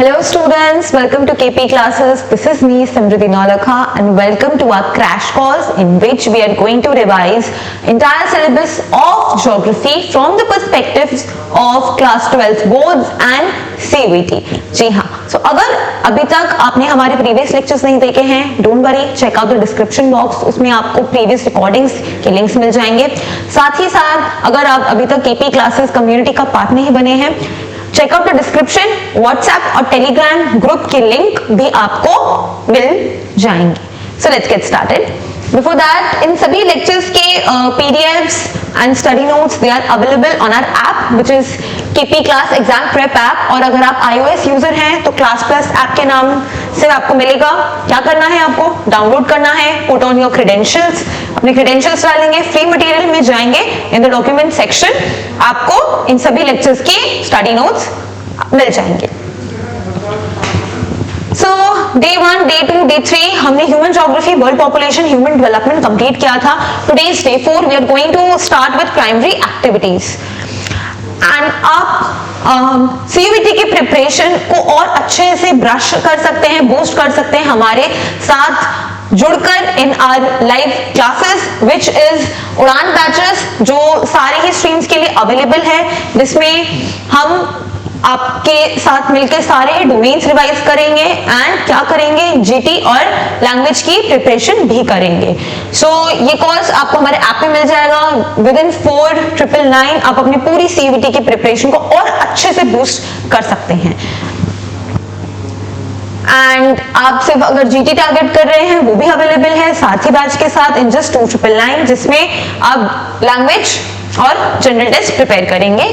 Hello students, welcome to KP classes. This is me Samriddhi Nolakha and welcome to our crash course in which we are going to revise entire syllabus of geography from the perspectives of class 12th boards and CUET. जी हाँ, so अगर अभी तक आपने हमारे previous lectures नहीं देखे हैं, don't worry, check out the description box. उसमें आपको previous recordings के links मिल जाएंगे. साथ ही साथ अगर आप अभी तक KP classes community का पार्ट नहीं बने हैं, check out the description. WhatsApp और टेलीग्राम ग्रुप के लिंक भी आपको मिल जाएंगे. So let's get started. Before that, इन सभी लेक्चर्स के PDFs and study notes they are available on our app which is KP class exam prep app. और अगर आप iOS यूजर हैं तो क्लास प्लस ऐप के नाम से आपको मिलेगा. क्या करना है, आपको डाउनलोड करना है, पुट ऑन योर क्रेडेंशियल्स, अपने क्रेडेंशियल्स डालेंगे, फ्री मटेरियल में जाएंगे, इन द डॉक्यूमेंट सेक्शन आपको इन सभी लेक्चर्स के स्टडी नोट्स मिल जाएंगे. सो डे 1, डे 2, डे 3 हमने human geography, world population, human development complete किया था. Today is day 4. We are going to start with primary activities. And आप सीयूईटी की प्रिपरेशन को और अच्छे से ब्रश कर सकते हैं, बूस्ट कर सकते हैं हमारे साथ जुड़कर in our live classes which is Udaan batches, जो सारे ही स्ट्रीम्स के लिए अवेलेबल है, जिसमें हम आपके साथ मिलकर सारे ही डोमेन्स रिवाइज करेंगे एंड क्या करेंगे, जीटी और लैंग्वेज की प्रिपरेशन भी करेंगे. सो ये कोर्स आपको हमारे ऐप में मिल जाएगा. विद इन 4999 आप अपनी पूरी सीयूईटी की प्रिपरेशन को और अच्छे से बूस्ट कर सकते हैं. एंड आप सिर्फ अगर जीटी टारगेट कर रहे हैं वो भी अवेलेबल है साथी बैच के साथ इन जस्ट 2999, जिसमें आप लैंग्वेज और जनरल टेस्ट प्रिपेयर करेंगे.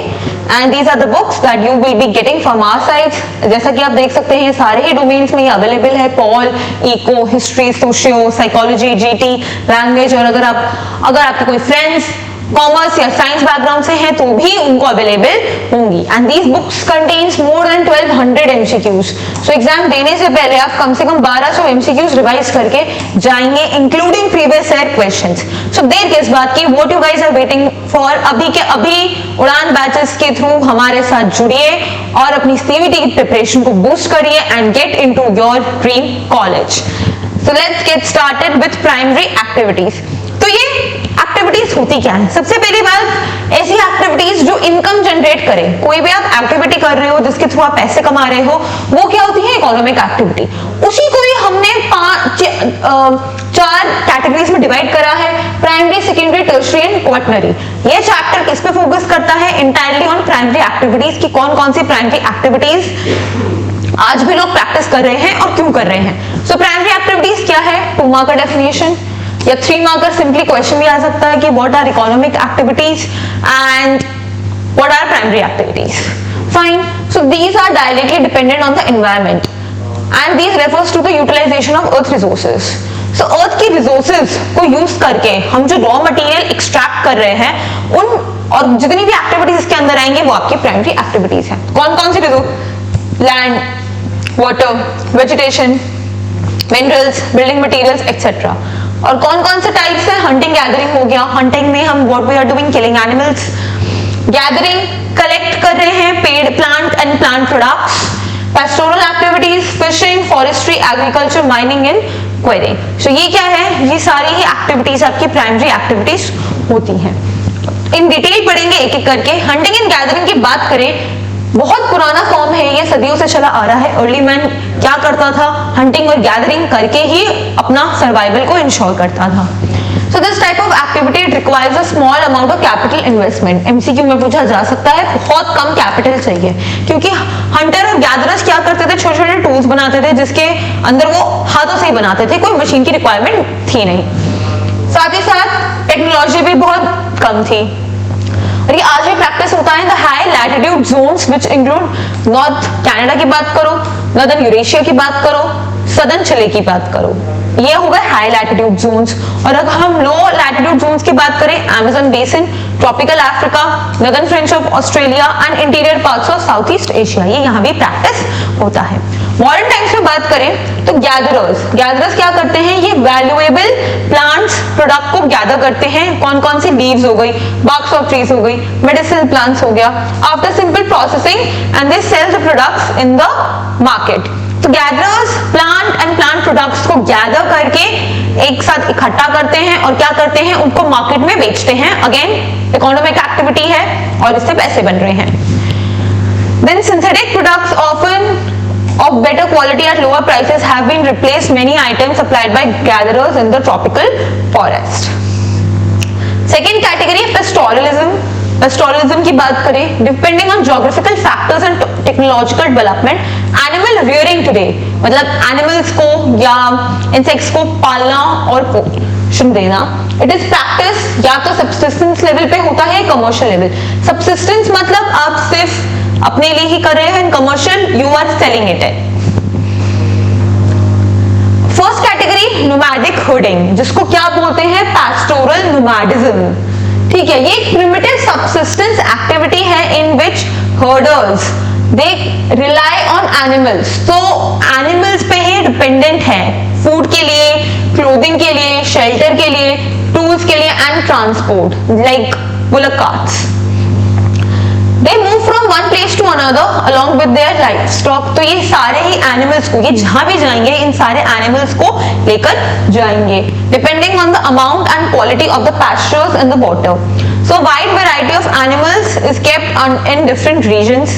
And these are the books that you will be getting from our side. जैसा कि आप देख सकते हैं सारे ही डोमेन्स में ये अवेलेबल है. Pol, eco, history, socio, psychology, GT, language. और अगर आपके कोई फ्रेंड्स कॉमर्स या साइंस बैकग्राउंड से हैं तो भी उनको अवेलेबल होंगी. And these books contents more than 1200 MCQs. So exam देने से पहले आप कम से कम 1200 एमसीक्यूज रिवाइज करके जाएंगे, including previous year questions. So देर किस बात की, what you guys are waiting for, अभी के अभी उड़ान बैचेस के थ्रू हमारे साथ जुड़िए और अपनी सीयूईटी की प्रिपरेशन को बूस्ट करिए and get into your dream college. So let's get started with primary activities. तो ये एक्टिविटीज होती क्या है? सबसे पहली बात, ऐसी एक्टिविटीज जो इनकम जनरेट करें. कोई भी आप एक्टिविटी कर रहे हो जिसके थ्रू आप पैसे कमा रहे हो, वो क्या होती है? Economic activity. उसी को ही हमने 4 कैटेगरीज में डिवाइड करा है: primary, secondary, tertiary and quaternary. ये चैप्टर किस पे फोकस करता है? इंटायरली ऑन प्राइमरी एक्टिविटीज की कौन कौन सी प्राइमरी एक्टिविटीज आज भी लोग प्रैक्टिस कर रहे हैं और क्यों कर रहे हैं. सो प्राइमरी एक्टिविटीज क्या है? 2 मार्क का डेफिनेशन या 3 मार्कर सिंपली क्वेश्चन भी आ सकता है कि what are economic activities and what are primary activities. Fine. So these are directly dependent on the environment and these refers to the utilization of earth resources. So earth की resources को use करके हम जो raw material extract कर रहे हैं, उन और जितनी भी एक्टिविटीज इसके अंदर आएंगे वो आपकी प्राइमरी एक्टिविटीज हैं. कौन कौन सी resource? Land, water, vegetation, minerals, building materials etcetera. और कौन कौन से टाइप्स है? हंटिंग, गैदरिंग हो गया. हंटिंग में हम what we are doing, killing animals. Gathering, collect कर रहे हैं पेड़, plant and plant products. Pastoral activities, fishing, forestry, agriculture, mining and quarrying. So ये क्या है? ये सारी ही एक्टिविटीज आपकी प्राइमरी एक्टिविटीज होती हैं. इन डिटेल पढ़ेंगे एक एक करके. हंटिंग एंड गैदरिंग की बात करें, बहुत पुराना फॉर्म है, ये सदियों से चला आ रहा है. अर्ली मैन क्या करता था? हंटिंग और गैदरिंग करके ही अपना सर्वाइवल को इंश्योर करता था. So this type of activity requires a small amount of capital investment. MCQ में पूछा जा सकता है, बहुत कम कैपिटल चाहिए, क्योंकि हंटर और गैदरर्स क्या करते थे? छोटे छोटे टूल्स बनाते थे जिसके अंदर वो हाथों से ही बनाते थे, कोई मशीन की रिक्वायरमेंट थी नहीं. साथ ही साथ टेक्नोलॉजी भी बहुत कम थी. और ये आज भी प्रैक्टिस होता है the high latitude zones which include north Canada की बात करो, नॉर्दर्न यूरेशिया की बात करो, सदर्न चिली की बात करो. ये हो गए हाई लैटिट्यूड जोन्स. और अगर हम लो लैटिट्यूड जोन्स की बात करें, Amazon basin, tropical Africa, northern French of Australia and interior parts of south east Asia, ये यहाँ भी प्रैक्टिस होता है. मॉडर्न टाइम्स में बात करें तो गैदरर्स क्या करते हैं? ये वैल्यूएबल प्लांट्स प्रोडक्ट को गैदर करते हैं. कौन कौन सी? लीव्स हो गई, बार्क्स ऑफ ट्रीज हो गई, मेडिसिनल प्लांट्स हो गया. After simple processing and they sell the products in the market. तो gatherers plant and plant products को गैदर करके एक साथ इकट्ठा करते हैं और क्या करते हैं, उनको मार्केट में बेचते हैं। अगेन इकोनॉमिक एक्टिविटी है और इससे पैसे बन रहे हैं। Then synthetic products often of better quality at lower prices have been replaced many items supplied by gatherers in the tropical forest. Second category है pastoralism. Pastoralism की बात करें, depending on geographical factors and technological development, animal rearing today मतलब animals को या insects को पालना और पोषण देना, it is practice या तो subsistence level पे होता है, commercial level. Subsistence मतलब आप सिर्फ अपने लिए ही कर रहे हैं, commercial you are selling it. First category nomadic herding, जिसको क्या बोलते हैं, पैस्टोरल नोमैडिज्म। ठीक है, ये एक प्रिमिटिव सबसिस्टेंस एक्टिविटी है in which herders they rely on animals, तो एनिमल्स पे ही डिपेंडेंट है फूड के लिए, क्लोथिंग के लिए, शेल्टर के लिए, टूल्स के लिए and transport like bullock carts. They move from one place to another along with their livestock. तो ये सारे ही एनिमल्स को, ये जहां भी जाएंगे इन सारे एनिमल्स को लेकर जाएंगे, depending on the amount and quality of the pastures in the water. So wide variety of animals is kept in different regions.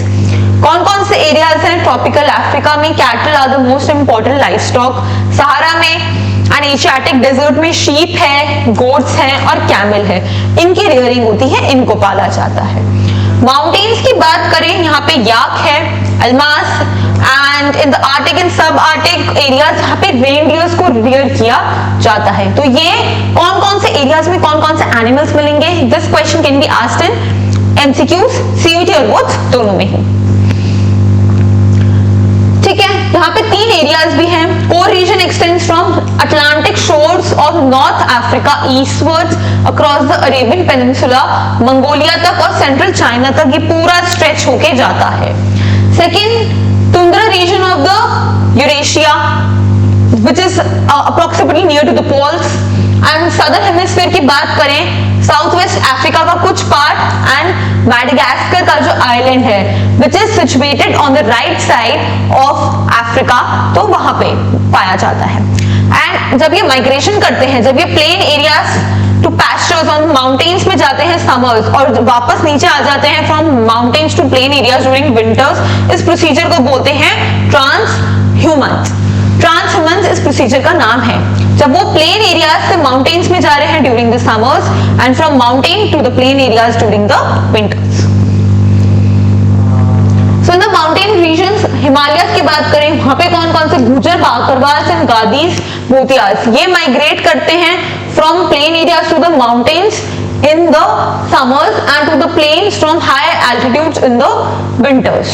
कौन-कौन से एरियाज हैं? ट्रॉपिकल अफ्रीका में cattle are the most important livestock, Sahara में and Asiatic desert में sheep है, goats हैं और camel है, इनकी रियरिंग होती है, इनको पाला जाता है। माउंटेन्स की बात करें, यहाँ पे याक है, Almas and in the Arctic and सब आर्टिक एरियाज यहाँ पे रेनडियर्स को रियर किया जाता है। तो ये कौन कौन से एरियाज में कौन कौन से एनिमल्स मिलेंगे, this question can be asked in MCQs, CUET और बोथ दोनों में ही। ठीक है, यहाँ पे तीन एरियाज भी हैं। Core region extends from Atlantic shores of North Africa eastwards across the Arabian peninsula, Mongolia तक और सेंट्रल चाइना तक ये पूरा स्ट्रेच होके जाता है। Second, tundra region of the Eurasia which is approximately near to the poles, and southern hemisphere की बात करें, साउथ वेस्ट अफ्रीका का कुछ पार्ट एंड मैडागास्कर का जो आइलैंड है which is situated on the right side of Africa, तो वहां पे पाया जाता है। एंड जब ये माइग्रेशन करते हैं, जब ये plain areas to pastures on mountains में जाते हैं समर्स और वापस नीचे आ जाते हैं from mountains to plain areas during winters, इस प्रोसीजर को बोलते हैं ट्रांसह्यूमन्स। ट्रांसह्यूमन्स इस प्रोसीजर का नाम है, जब वो प्लेन एरियाज से माउंटेन्स में जा रहे हैं during the summers and from mountain to the plain areas during the winters. So in the mountain regions, Himalaya की बात करें, वहां पे कौन कौन से गुजर, बाकरवास एंड गादीज, भूतियास, ये माइग्रेट करते हैं from plain areas to the mountains in the summers and to the plains from higher altitudes in the winters.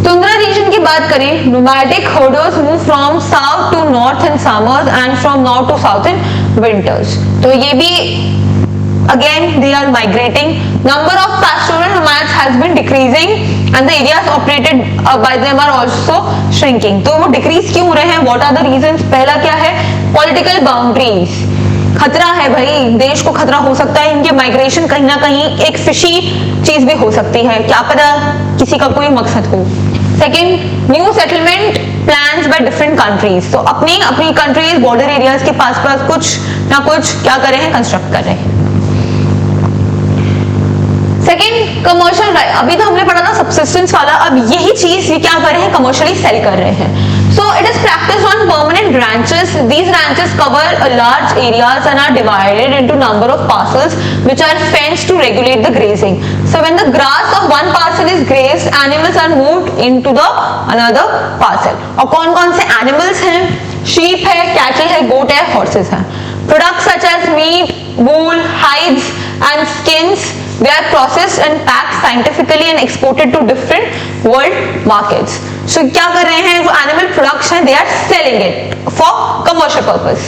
Tundra region की बात करें, nomadic herders move from south to north in summers and from north to south in winters. तो ये भी again they are migrating. Number of pastoral nomads has been decreasing and the areas operated by them are also shrinking. तो वो decrease क्यों हो रहे हैं? What are the reasons? पहला क्या है? Political boundaries. खतरा है भाई, देश को खतरा हो सकता है, इनके माइग्रेशन कहीं ना कहीं एक फिशी चीज भी हो सकती है, क्या पता किसी का कोई मकसद हो। Second, new settlement plans by different countries, तो अपनी कंट्रीज बॉर्डर एरियाज के पास कुछ ना कुछ क्या कर रहे हैं, कंस्ट्रक्ट कर रहे हैं। सेकेंड, कमर्शियल, अभी तो हमने पढ़ा था सबसिस्टेंस वाला, अब यही चीज ये क्या कर रहे हैं, कमर्शियली सेल कर रहे हैं। So it is practiced on permanent ranches. These ranches cover a large areas and are divided into number of parcels which are fenced to regulate the grazing. So when the grass of one parcel is grazed, animals are moved into the another parcel. और कौन-कौन से animals हैं? Sheep है, cattle है, goat है, horses हैं। Products such as meat, wool, hides and skins, they are processed and packed scientifically and exported to different world markets. So क्या कर रहे हैं, जो animal products हैं, they are selling it for commercial purpose.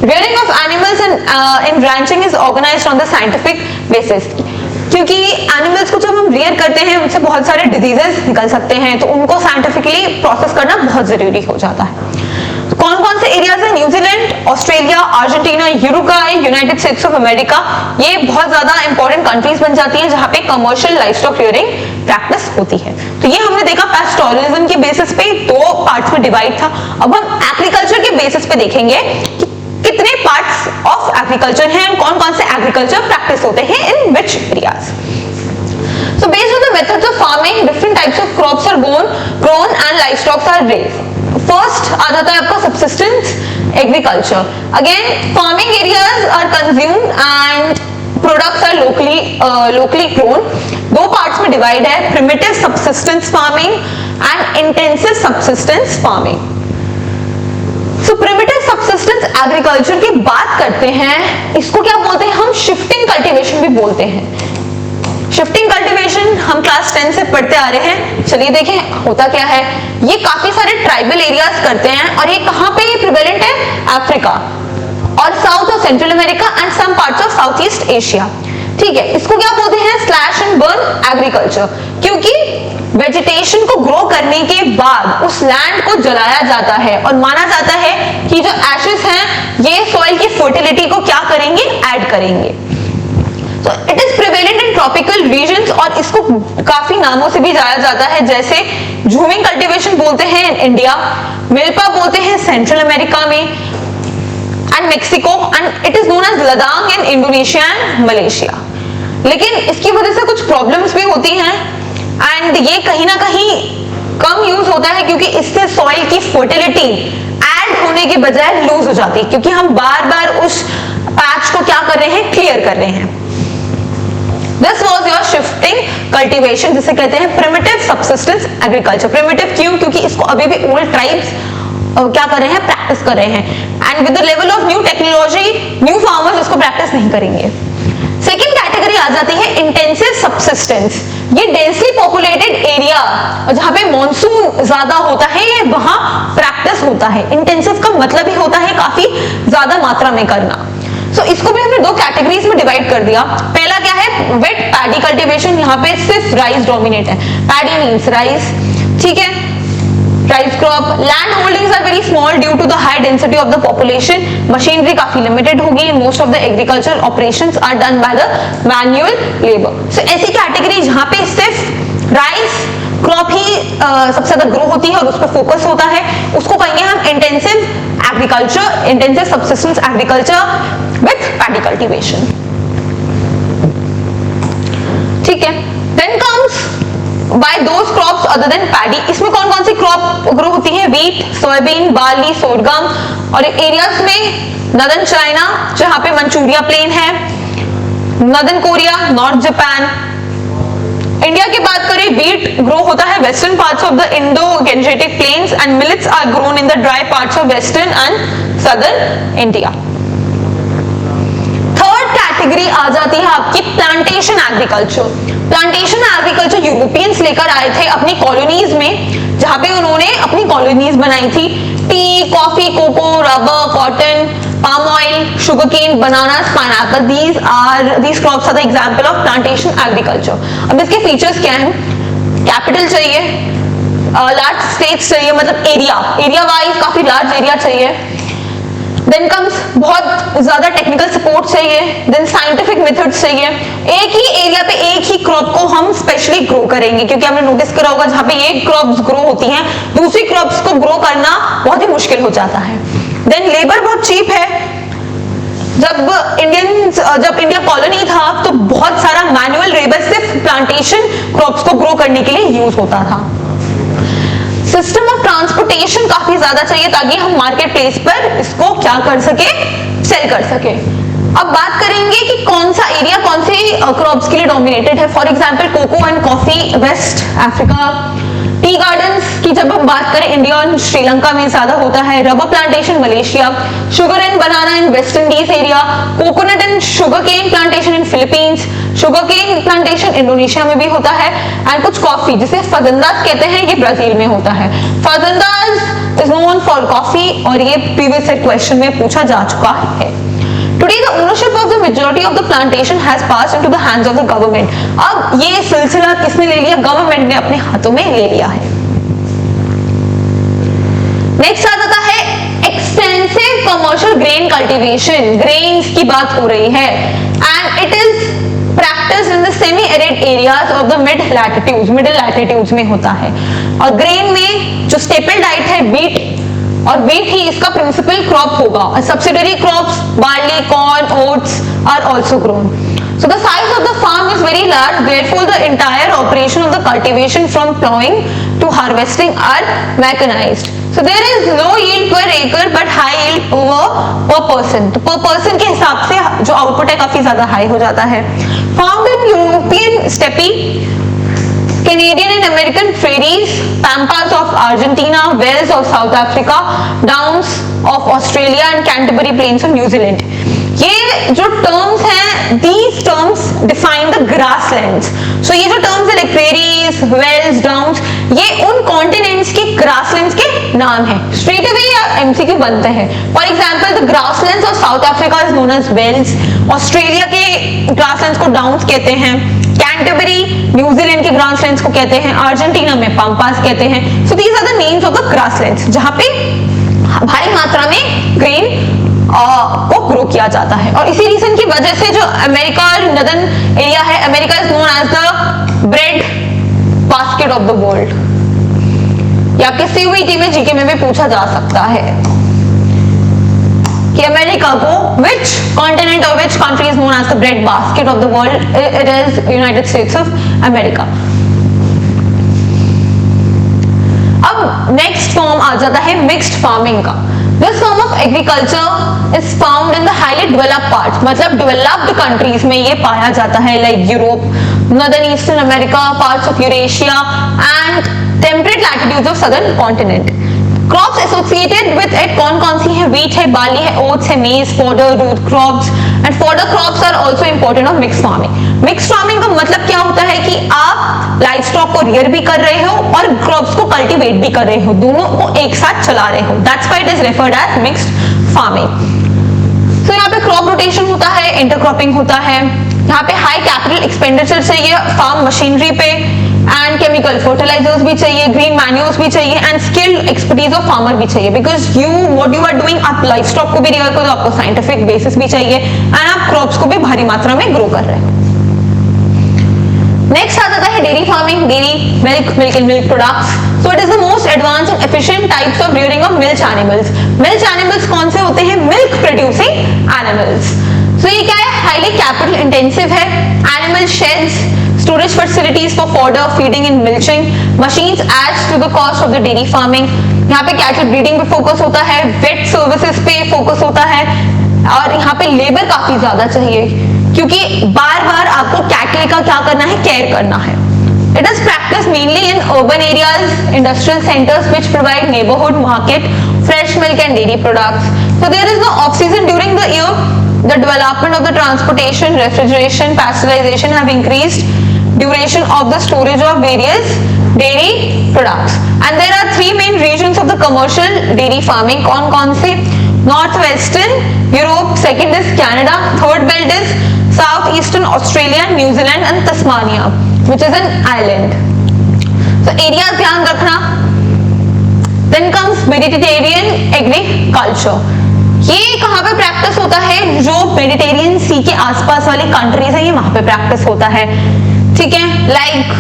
Rearing of animals in ranching is organized on the scientific basis. क्योंकि animals को जब हम रियर करते हैं उनसे बहुत सारे डिजीजेस निकल सकते हैं, तो उनको साइंटिफिकली प्रोसेस करना बहुत जरूरी हो जाता है। कौन कौन से एरियाज है? New Zealand, Australia, Argentina, Uruguay, United states of America, ये बहुत ज्यादा इंपॉर्टेंट कंट्रीज बन जाती हैं जहां पे कमर्शियल लाइवस्टॉक रियरिंग प्रैक्टिस होती है। तो ये हमने देखा पैस्टोरलिज्म के बेसिस पे दो पार्ट्स में डिवाइड था। अब हम एग्रीकल्चर के बेसिस पे देखेंगे कि कितने पार्ट्स ऑफ एग्रीकल्चर हैं, कौन कौन से एग्रीकल्चर प्रैक्टिस होते हैं in which areas. So based on the methods of farming, different types of crops are grown and livestock are raised. First आ जाता है आपका subsistence agriculture. Again, farming areas are consumed and products are locally grown. दो parts में divide है, primitive subsistence farming and intensive subsistence farming. So primitive subsistence agriculture की बात करते हैं, इसको क्या बोलते हैं हम? shifting cultivation भी बोलते हैं। शिफ्टिंग कल्टीवेशन हम क्लास 10 से पढ़ते आ रहे हैं। चलिए देखें होता क्या है। ये काफी सारे ट्राइबल एरियाज करते हैं और ये कहां पे प्रिवेलेंट है? अफ्रीका और साउथ और central America and some parts of south east Asia. ठीक है, इसको क्या बोलते हैं? स्लैश एंड बर्न एग्रीकल्चर, क्योंकि वेजिटेशन को ग्रो करने के बाद उस लैंड को जलाया जाता है और माना जाता है कि जो एशेस हैं ये सॉइल की फर्टिलिटी को क्या करेंगे? ऐड करेंगे। तो it is prevalent in tropical regions और इसको काफी नामों से भी जाना जाता है, जैसे झूमिंग कल्टीवेशन बोलते हैं इंडिया, मिल्पा बोलते हैं सेंट्रल अमेरिका में and Mexico, and it is known as Ladakh in Indonesia and Malaysia. लेकिन इसकी वजह से कुछ प्रॉब्लम्स भी होती हैं एंड ये कहीं ना कहीं कम यूज होता है, क्योंकि इससे सॉइल की फर्टिलिटी ऐड होने के बजाय लूज हो जाती है, क्योंकि हम बार बार उस पैच को क्या कर रहे हैं? क्लियर कर रहे हैं। This was your shifting cultivation, जिसे कहते हैं primitive subsistence agriculture। primitive क्यों? क्योंकि इसको अभी भी old tribes क्या कर रहे हैं? प्रैक्टिस कर रहे हैं and with the level of new technology, new farmers इसको प्रैक्टिस नहीं करेंगे। सेकेंड कैटेगरी आ जाती है intensive subsistence। ये डेंसली पॉपुलेटेड एरिया जहां पे मॉनसून ज्यादा होता है ये वहां प्रैक्टिस होता है। इंटेंसिव का मतलब ही होता है काफी ज्यादा मात्रा में करना। So, इसको भी हमने दो कैटेगरीज में डिवाइड कर दिया। पहला क्या है? वेट पैडी कल्टीवेशन, यहाँ पे सिर्फ राइस डोमिनेट है। पैडी मींस राइस, ठीक है, rice crop. Land holdings are very small due to the high density of the population. Machinery काफी लिमिटेड होगी। Most of the agriculture operations are done by the manual labour. So ऐसी category जहाँ पे सिर्फ rice crop ही सबसे ज्यादा grow होती है और उस पर फोकस होता है, उसको कहेंगे हम intensive agriculture, intensive subsistence agriculture with paddy cultivation. ठीक है, then comes by those crops other than paddy. इसमें कौन कौन सी क्रॉप ग्रो होती है? Wheat, soybean, barley, sorghum. और एरियाज में नॉर्दर्न चाइना जहां पे मंचूरिया प्लेन है, northern Korea, north Japan. India की बात करें, व्हीट ग्रो होता है western parts of the Indo Gangetic plains and millets are grown in the dry parts of western and southern India. Third category आ जाती है आपकी plantation agriculture. Plantation agriculture Europeans लेकर आए थे अपनी कॉलोनीज में, जहां पे उन्होंने अपनी कॉलोनीज बनाई थी। Tea, coffee, cocoa, rubber, cotton, palm oil, sugarcane, bananas, pineapple, these crops are the example of plantation agriculture। अब इसके फीचर्स क्या हैं? कैपिटल चाहिए, लार्ज स्टेट्स चाहिए, मतलब एरिया वाइज काफी लार्ज एरिया चाहिए। देन कम्स बहुत ज्यादा टेक्निकल सपोर्ट चाहिए। देन साइंटिफिक मेथड्स चाहिए। एक ही एरिया पे एक ही क्रॉप को हम स्पेशली ग्रो करेंगे, क्योंकि हमने नोटिस करा होगा जहां पे एक क्रॉप्स ग्रो होती हैं दूसरी क्रॉप्स को ग्रो करना बहुत ही मुश्किल हो जाता है। देन लेबर बहुत चीप है। जब इंडिया कॉलोनी था तो बहुत सारा मैनुअल लेबर सिर्फ प्लांटेशन क्रॉप्स को ग्रो करने के लिए यूज होता था। सिस्टम ऑफ ट्रांसपोर्टेशन काफी ज्यादा चाहिए ताकि हम मार्केट प्लेस पर इसको क्या कर सके? सेल कर सके। अब बात करेंगे कि कौन सा एरिया कौन से क्रॉप्स के लिए डोमिनेटेड है। For example cocoa and coffee west Africa. Tea gardens की जब हम बात करें इंडिया और श्रीलंका में ज्यादा होता है। Rubber plantation Malaysia. Sugar and banana in West Indies area. Coconut and sugar cane plantation in Philippines. Sugar cane plantation Indonesia में भी होता है। एंड कुछ कॉफी जिसे फजंदाज कहते हैं ये ब्राजील में होता है। फजंदाज इज नोन फॉर कॉफी और ये प्रीवियस क्वेश्चन में पूछा जा चुका है। Today the ownership of the majority of the plantation has passed into the hands of the government। अब ये सिलसिला किसने ले लिया? गवर्नमेंट ने अपने हाथों में ले लिया है। नेक्स्ट आ जाता है extensive commercial grain cultivation. Grains की बात हो रही है and it is practice practiced in the semi-arid areas of the middle latitudes में होता है। और ग्रेन में जो स्टेपल डाइट है wheat, और wheat ही इसका प्रिंसिपल क्रॉप होगा। और subsidiary crops barley, corn, oats are also grown. So the size of the farm is very large, therefore the entire operation of the cultivation from plowing to harvesting are mechanized. So there is low yield per acre but high yield per person. तो per person के हिसाब से जो output है काफी ज्यादा high हो जाता है। Found in European steppe, Canadian and American prairies, pampas of Argentina, wells of South Africa, downs of Australia and Canterbury plains of New Zealand. ये जो टर्म्स हैं, these terms define the grasslands. So ये जो terms है like prairies, wells, downs, ये उन continents के grasslands के नाम है। Straight away या MCQ बनते हैं। For example, the grasslands of South Africa is known as wells. Australia के grasslands को downs कहते हैं। कैंटरबरी न्यूजीलैंड के ग्रासलैंड्स को कहते हैं, अर्जेंटीना में पाम्पास कहते हैं। So these are the names of the grasslands जहाँ पे भारी मात्रा में ग्रेन को ग्रो किया जाता है। और इसी रीजन की वजह से जो अमेरिका और नदर्न एरिया है, America is known as the bread basket of the world. या किसी हुई टीम में जीके में भी पूछा जा सकता है कि अमेरिका को which continent or which country is known as the bread basket of the world? It is United States of America. अब नेक्स्ट फॉर्म आ जाता है मिक्स्ड फार्मिंग का। This form of agriculture is found in the highly developed parts, मतलब developed countries में ये पाया जाता है, like Europe, northern eastern America, parts of Eurasia and temperate latitudes of southern continent. Crops associated with it कौन सी है? wheat है, barley है, oats है, maize, fodder, root crops and fodder crops are also important of mixed farming. Mixed farming का मतलब क्या होता है कि आप लाइव स्टॉक को रियर भी कर रहे हो और क्रॉप्स को कल्टीवेट भी कर रहे हो, दोनों को एक साथ चला रहे हो। That's why it is referred as mixed farming. तो यहाँ पे क्रॉप रोटेशन होता है, इंटरक्रॉपिंग होता है, यहाँ पे हाई कैपिटल एक्सपेंडिचर चाहिए फार्म मशीनरी पे एंड केमिकल फर्टिलाइजर्स भी चाहिए, ग्रीन मैन्योर्स भी चाहिए and skilled expertise of farmer भी चाहिए। Because what you are doing, आप लाइफ स्टॉक को भी रियर करो, आपको साइंटिफिक बेसिस भी चाहिए एंड आप क्रॉप्स को भी भारी मात्रा में ग्रो कर रहे हो। नेक्स्ट आ जाता है dairy farming, dairy milk and milk products. So it is the most advance and efficient types of rearing of milk animals. Milk animals कौन से होते हैं? Milk producing animals. सो ये क्या है? हाईली कैपिटल इंटेंसिव है। Animal shades, storage facilities for fodder, feeding and milking, machines adds to the cost of the dairy farming। यहाँ पे cattle breeding पे फोकस होता है, vet services पे फोकस होता है और यहाँ पे लेबर काफी ज्यादा चाहिए क्योंकि बार बार आपको कैटल का क्या करना है? केयर करना है। It is practiced mainly in urban areas, industrial centers which provide neighborhood market, fresh milk and dairy products. So there is no off season during the year. The development of the transportation, refrigeration, pasteurization have increased duration of the storage of various dairy products. And there are three main regions of the commercial dairy farming. कौन से? Northwestern Europe, second is Canada, third belt is Southeastern Australia, New Zealand and Tasmania, which is an island. So areas ध्यान रखना। Then comes Mediterranean agriculture. ये कहाँ पे practice होता है? जो मेडिटेरियन सी के आसपास वाली कंट्रीज है, ये वहां पे प्रैक्टिस होता है। ठीक है, लाइक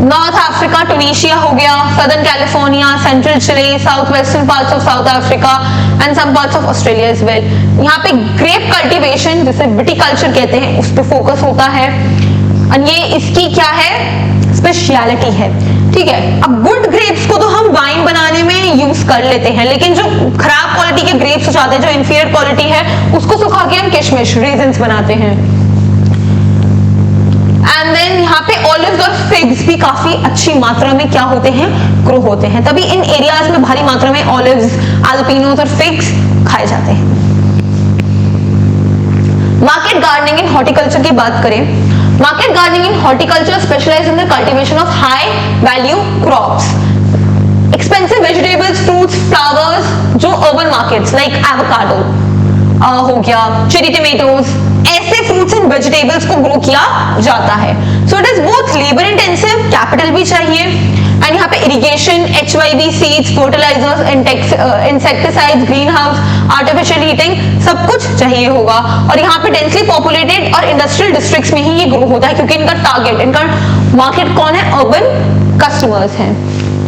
नॉर्थ अफ्रीका, ट्यूनीशिया हो गया, southern California, central Chile, south western parts of South Africa and some parts of Australia as well. यहाँ पे ग्रेप कल्टीवेशन जिसे विटिकल्चर कहते हैं उस पर फोकस होता है और ये इसकी क्या है? स्पेशलिटी है। ठीक है, अब गुड ग्रेप्स को तो हम वाइन बनाने में यूज कर लेते हैं, लेकिन जो खराब क्वालिटी के ग्रेप्स हो जाते हैं, जो इंफीरियर क्वालिटी है, उसको सुखा के हम किशमिश, रेजिन्स बनाते हैं। एंड देन यहाँ पे ऑलिव्स और फिग्स भी काफी अच्छी मात्रा में क्या होते हैं? ग्रो होते हैं। तभी इन एरियाज में भारी मात्रा में ऑलिव्स, एल्पिनोस और फिग्स खाए जाते हैं। मार्केट गार्डनिंग इन हॉर्टिकल्चर की बात करें, market gardening in horticulture specialise in the cultivation of high value crops, expensive vegetables, fruits, flowers, जो अर्बन मार्केट्स लाइक एवोकाडो हो गया, चेरी टमेटोज, ऐसे फ्रूट्स एंड वेजिटेबल्स को ग्रो किया जाता है। So it is both labour intensive, capital भी चाहिए एंड यहाँ पे irrigation, HYV seeds, fertilizers, insecticides, green house, artificial heating, सब कुछ चाहिए होगा। और यहाँ पे डेंसली पॉपुलेटेड और इंडस्ट्रियल डिस्ट्रिक्ट्स में ही ये ग्रो होता है, क्योंकि इनका टारगेट, इनका मार्केट कौन है? अर्बन कस्टमर्स हैं।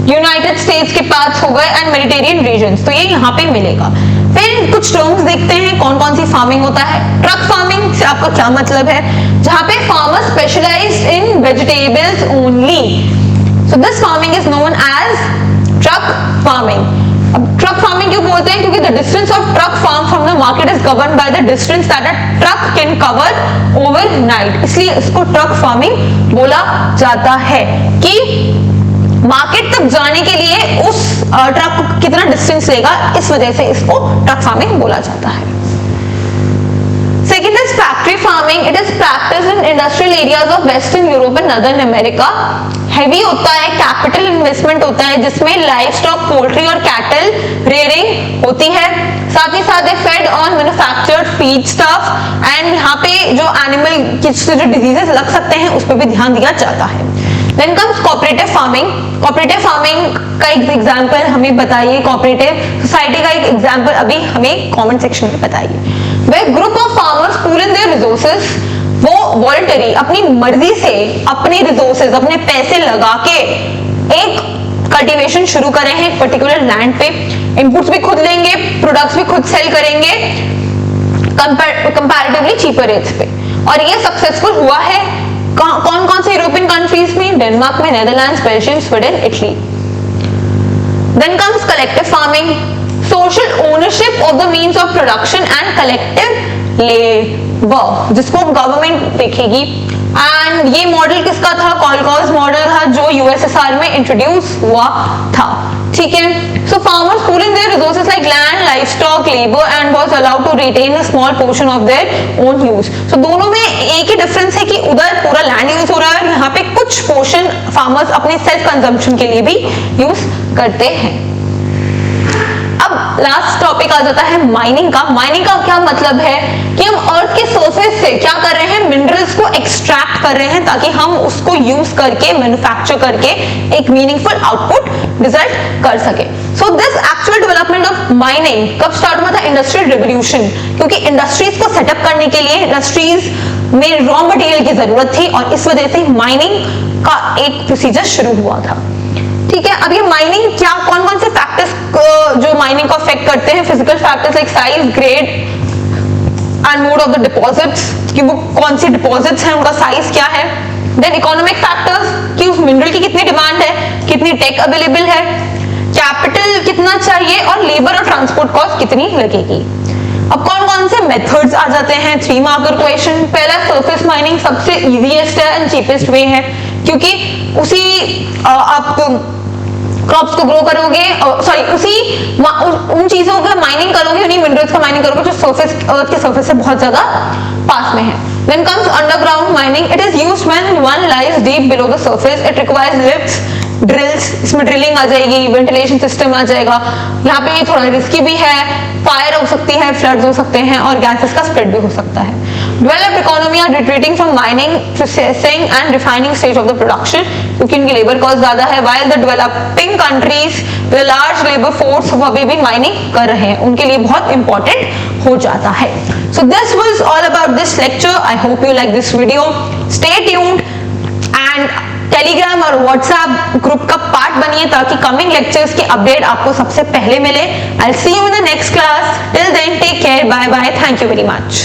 यूनाइटेड स्टेट्स के पास हो गए एंड मेडिटेरियन रीजन्स, तो ये यहाँ पे मिलेगा। फिर कुछ टर्म्स देखते हैं कौन कौन सी फार्मिंग होता है। ट्रक फार्मिंग से आपका क्या मतलब है? जहां पे farmer specialized in vegetables only, so this farming is known as truck farming. अब ट्रक फार्मिंग क्यों बोलते हैं? क्योंकि the distance of truck farm from the market is govern by the distance that a truck can cover overnight, इसलिए इसको truck farming बोला जाता है कि मार्केट तक जाने के लिए उस ट्रक कितना डिस्टेंस लेगा, इस वजह से इसको ट्रक फार्मिंग बोला जाता है। Second is factory farming. It is practice in industrial areas of western Europe and northern America. Heavy होता है, कैपिटल इन्वेस्टमेंट होता है, जिसमें लाइव स्टॉक, पोल्ट्री और कैटल रेयरिंग होती है। साथ ही साथ fade on manufactured feed stuff and यहाँ पे जो एनिमल की जो डिजीजेस लग सकते हैं उस पर भी ध्यान दिया जाता है। Then comes cooperative farming. Cooperative farming का एक एग्जाम्पल हमें बताइए, कोऑपरेटिव सोसाइटी का एक एग्जाम्पल अभी हमें कमेंट सेक्शन में बताइए। Where group of farmers pool in their resources, वो वॉलंटरी अपनी मर्जी से अपने रिसोर्सेज, अपने पैसे लगा के एक कल्टीवेशन शुरू करे हैं एक पर्टिकुलर लैंड पे। इनपुट्स भी खुद लेंगे, प्रोडक्ट्स भी खुद सेल करेंगे कंपैरेटिवली चीपर रेट्स पे, और ये सक्सेसफुल हुआ है कौन कौन से यूरोपियन कंट्रीज में? डेनमार्क में, Netherlands, Belgium, Sweden, Italy. Then comes collective farming, social ownership of the means of production and collective labour, जिसको गवर्नमेंट देखेगी। एंड ये मॉडल किसका था? कॉलकॉज मॉडल था, जो यूएसएसआर में इंट्रोड्यूस हुआ था। ठीक है, so farmers pooling their resources like land, livestock, labour and was allowed to retain a small portion of their own use. So दोनों में एक ही डिफरेंस है कि उधर पूरा लैंड यूज हो रहा है और यहाँ पे कुछ पोर्शन फार्मर्स अपने सेल्फ कंजम्पशन के लिए भी यूज करते हैं। अब लास्ट टॉपिक आ जाता है माइनिंग का। माइनिंग का क्या मतलब है कि हम अर्थ के सरफेस से क्या कर रहे हैं? मिनरल्स को एक्सट्रैक्ट कर रहे हैं ताकि हम उसको यूज करके, मैन्युफैक्चर करके एक मीनिंगफुल आउटपुट रिजल्ट कर सके। So this actual development of mining कब स्टार्ट हुआ था? इंडस्ट्रियल रिवोल्यूशन, क्योंकि इंडस्ट्रीज को सेटअप करने के लिए इंडस्ट्रीज में रॉ मटेरियल की जरूरत थी और इस वजह से माइनिंग का एक प्रोसीजर शुरू हुआ था। ठीक है, अब ये माइनिंग क्या, कौन कौन से फैक्टर्स जो माइनिंग को अफेक्ट करते हैं? Physical factors like size, grade and mode of the deposits, कि वो कौन सी डिपॉजिट्स हैं, उनका साइज क्या है। देन इकोनॉमिक फैक्टर्स, कि उस मिनरल की कितनी डिमांड है, कितनी टेक अवेलेबल है, कैपिटल कितना चाहिए और लेबर और ट्रांसपोर्ट कॉस्ट कितनी लगेगी। अब कौन कौन से मेथड्स आ जाते हैं? 3 मार्कर क्वेश्चन। पहला सरफेस माइनिंग सबसे इजीएस्ट है एंड चीपेस्ट वे है, क्योंकि उसी आप क्रॉप्स को ग्रो करोगे, सॉरी उन चीजों का माइनिंग करोगे, उन्हीं मिनरल्स का माइनिंग करोगे जो सरफेस, अर्थ के सरफेस से बहुत ज्यादा पास में है। Then comes underground mining. It is used when one lies deep below the surface. It requires lifts, drills, इसमें ड्रिलिंग आ जाएगी, वेंटिलेशन सिस्टम आ जाएगा। यहाँ पे थोड़ा रिस्की भी है, फायर हो सकती है, फ्लड्स हो सकते हैं और गैसेस का स्प्रेड भी हो सकता है। Developed economy are retreating from mining, processing and refining stage of the production, क्योंकि इनकी लेबर कॉस्ट ज्यादा है। While the developing countries with large labour force वो अभी भी माइनिंग कर रहे हैं, उनके लिए बहुत इंपॉर्टेंट हो जाता है। So this was all about this lecture. I hope you like this video. Stay tuned and Telegram और व्हाट्सएप ग्रुप का पार्ट बनिए ताकि कमिंग लेक्चर्स की अपडेट आपको सबसे पहले मिले। I see you in the next class. Till then take care, bye bye, thank you very much.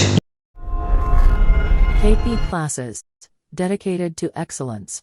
KP Classes, dedicated to excellence.